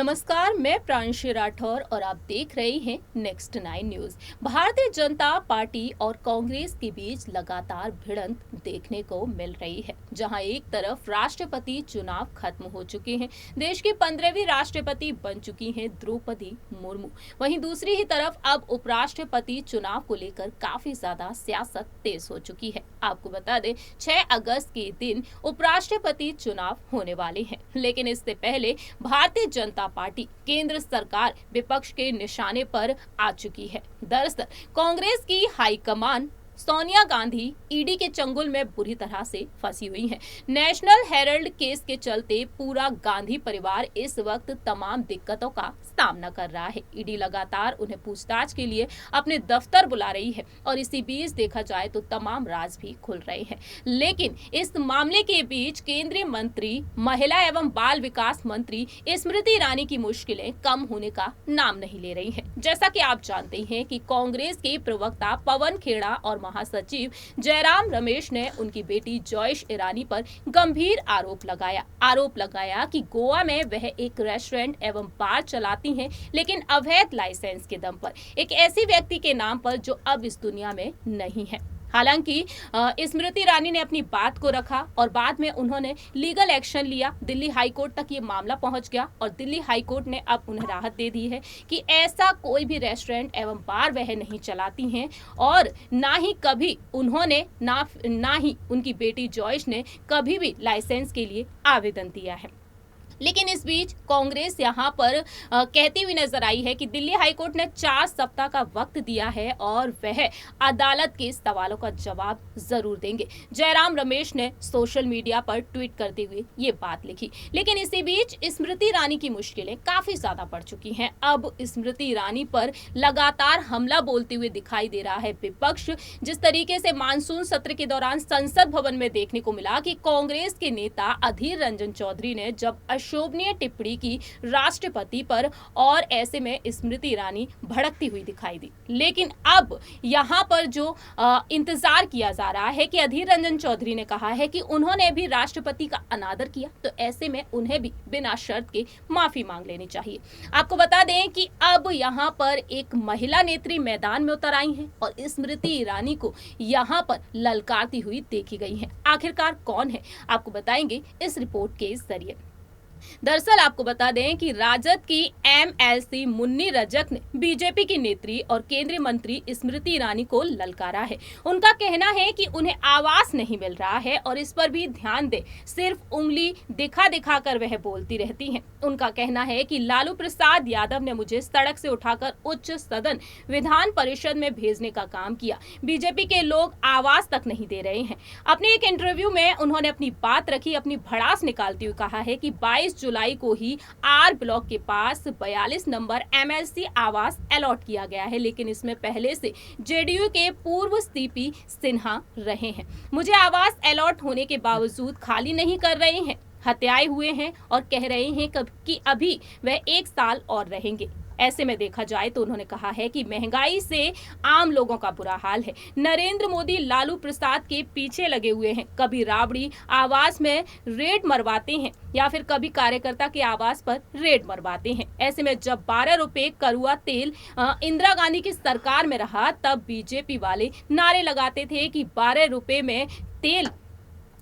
नमस्कार, मैं प्रांशी राठौर और आप देख रहे हैं next 9 news. Bharatiya Janata party और कांग्रेस के बीच लगातार भिड़ंत देखने को मिल रही है, जहां एक तरफ राष्ट्रपति चुनाव खत्म हो चुके हैं, देश की 15वीं राष्ट्रपति बन चुकी हैं द्रौपदी मुर्मू। वहीं दूसरी ही तरफ अब उपराष्ट्रपति चुनाव को लेकर काफी ज्यादा सियासत तेज हो चुकी है। आपको बता दें 6 अगस्त के दिन उपराष्ट्रपति चुनाव होने वाले हैं, लेकिन इससे पहले भारतीय जनता पार्टी केंद्र सरकार विपक्ष के निशाने पर आ चुकी है। दरअसल कांग्रेस की हाईकमान सोनिया गांधी ईडी के चंगुल में बुरी तरह से फंसी हुई हैं। नेशनल हेराल्ड केस के चलते पूरा गांधी परिवार इस वक्त तमाम दिक्कतों का सामना कर रहा है। ईडी लगातार उन्हें पूछताछ के लिए अपने दफ्तर बुला रही है और इसी बीच देखा जाए तो तमाम राज भी खुल रहे हैं। लेकिन इस मामले के बीच केंद्रीय मंत्री महिला एवं बाल विकास मंत्री स्मृति ईरानी की मुश्किलें कम होने का नाम नहीं ले रही है। जैसा कि आप जानते हैं कि कांग्रेस के प्रवक्ता पवन खेड़ा और महासचिव जयराम रमेश ने उनकी बेटी जॉयश ईरानी पर गंभीर आरोप लगाया कि गोवा में वह एक रेस्टोरेंट एवं बार चलाती हैं, लेकिन अवैध लाइसेंस के दम पर, एक ऐसी व्यक्ति के नाम पर जो अब इस दुनिया में नहीं है। हालांकि स्मृति ईरानी ने अपनी बात को रखा और बाद में उन्होंने लीगल एक्शन लिया। दिल्ली हाईकोर्ट तक ये मामला पहुंच गया और दिल्ली हाईकोर्ट ने अब उन्हें राहत दे दी है कि ऐसा कोई भी रेस्टोरेंट एवं बार वह नहीं चलाती हैं और ना ही कभी उन्होंने ना ही उनकी बेटी जॉयश ने कभी भी लाइसेंस के लिए आवेदन दिया है। लेकिन इस बीच कांग्रेस यहां पर कहती हुई नजर आई है कि दिल्ली हाईकोर्ट ने 4 सप्ताह का वक्त दिया है और वह अदालत के सवालों का जवाब जरूर देंगे। जयराम रमेश ने सोशल मीडिया पर ट्वीट करते हुए ये बात लिखी। लेकिन इसी बीच स्मृति ईरानी की मुश्किलें काफी ज्यादा बढ़ चुकी हैं। अब स्मृति ईरानी पर लगातार हमला बोलते हुए दिखाई दे रहा है विपक्ष। जिस तरीके से मानसून सत्र के दौरान संसद भवन में देखने को मिला कि कांग्रेस के नेता अधीर रंजन चौधरी ने जब शोभनीय टिप्पणी की राष्ट्रपति पर और ऐसे में स्मृति ईरानी भड़कती हुई दिखाई दी। लेकिन अब यहां पर जो इंतजार किया जा रहा है कि अधीर रंजन चौधरी ने कहा है कि उन्होंने भी राष्ट्रपति का अनादर किया, तो ऐसे में उन्हें भी बिना शर्त के माफी मांग लेनी चाहिए। आपको बता दें कि अब यहां पर एक महिला नेत्री मैदान में उतर आई हैं और स्मृति ईरानी को यहां पर ललकारती हुई देखी गई है। आखिरकार कौन है, आपको बताएंगे इस रिपोर्ट के जरिए। दरअसल आपको बता दें कि राजद की एमएलसी मुन्नी रजक ने बीजेपी की नेत्री और केंद्रीय मंत्री स्मृति ईरानी को ललकारा है। उनका कहना है कि उन्हें आवास नहीं मिल रहा है और इस पर भी ध्यान दे, सिर्फ उंगली दिखा दिखा कर वह बोलती रहती हैं। उनका कहना है कि लालू प्रसाद यादव ने मुझे सड़क से उठाकर उच्च सदन विधान परिषद में भेजने का काम किया, बीजेपी के लोग आवास तक नहीं दे रहे हैं। अपने एक इंटरव्यू में उन्होंने अपनी बात रखी, अपनी भड़ास निकालती हुई कहा है कि 22 जुलाई को ही आर ब्लॉक के पास 42 नंबर एमएलसी आवास अलॉट किया गया है, लेकिन इसमें पहले से जेडीयू के पूर्व सीपी सिन्हा रहे हैं। मुझे आवास अलॉट होने के बावजूद खाली नहीं कर रहे हैं, हत्याए हुए हैं और कह रहे हैं कि अभी वह 1 साल और रहेंगे। ऐसे में देखा जाए तो उन्होंने कहा है कि महंगाई से आम लोगों का बुरा हाल है। नरेंद्र मोदी लालू प्रसाद के पीछे लगे हुए हैं, कभी राबड़ी आवास में रेड मरवाते हैं या फिर कभी कार्यकर्ता के आवास पर रेड मरवाते हैं। ऐसे में जब 12 रुपए करुआ तेल इंदिरा गांधी की सरकार में रहा, तब बीजेपी वाले नारे लगाते थे कि 12 रुपए में तेल,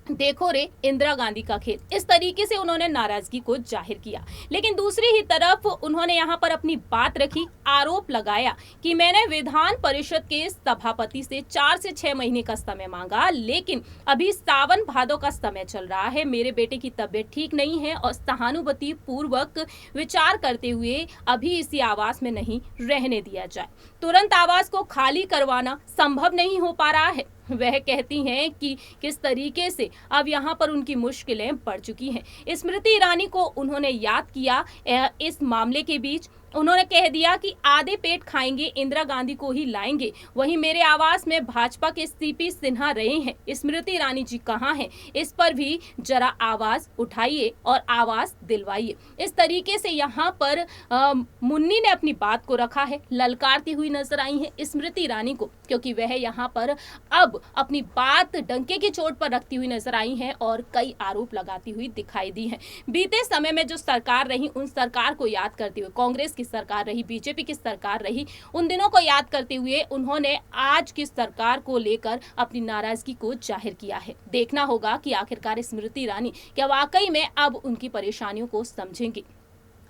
देखो रे इंदिरा गांधी का खेल। इस तरीके से उन्होंने नाराजगी को जाहिर किया। लेकिन दूसरी ही तरफ उन्होंने यहाँ पर अपनी बात रखी, आरोप लगाया कि मैंने विधान परिषद के सभापति से 4 से 6 महीने का समय मांगा, लेकिन अभी सावन भादों का समय चल रहा है, मेरे बेटे की तबीयत ठीक नहीं है और सहानुभूति पूर्वक विचार करते हुए अभी इसी आवास में नहीं रहने दिया जाए। तुरंत आवास को खाली करवाना संभव नहीं हो पा रहा है। वह कहती हैं कि किस तरीके से अब यहाँ पर उनकी मुश्किलें बढ़ चुकी हैं। स्मृति ईरानी को उन्होंने याद किया इस मामले के बीच उन्होंने कह दिया कि आधे पेट खाएंगे, इंदिरा गांधी को ही लाएंगे। वहीं मेरे आवास में भाजपा के सीपी सिन्हा रहे हैं, स्मृति ईरानी जी कहाँ हैं, इस पर भी जरा आवाज उठाइए और आवाज दिलवाइए। इस तरीके से यहाँ पर मुन्नी ने अपनी बात को रखा है, ललकारती हुई नजर आई है स्मृति ईरानी को, क्योंकि वह यहाँ पर अब अपनी बात डंके की चोट पर रखती हुई नजर आई है और कई आरोप लगाती हुई दिखाई दी है। बीते समय में जो सरकार रही, उन सरकार को याद करते हुए, कांग्रेस की सरकार रही, बीजेपी की सरकार रही, उन दिनों को याद करते हुए उन्होंने आज की सरकार को लेकर अपनी नाराजगी को जाहिर किया है। देखना होगा कि आखिरकार स्मृति ईरानी क्या वाकई में अब उनकी परेशानियों को समझेंगे।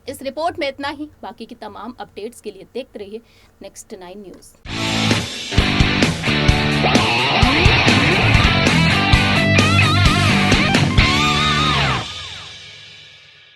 इस रिपोर्ट में इतना ही। बाकी की तमाम अपडेट्स के लिए देखते रहिए नेक्स्ट 9 न्यूज।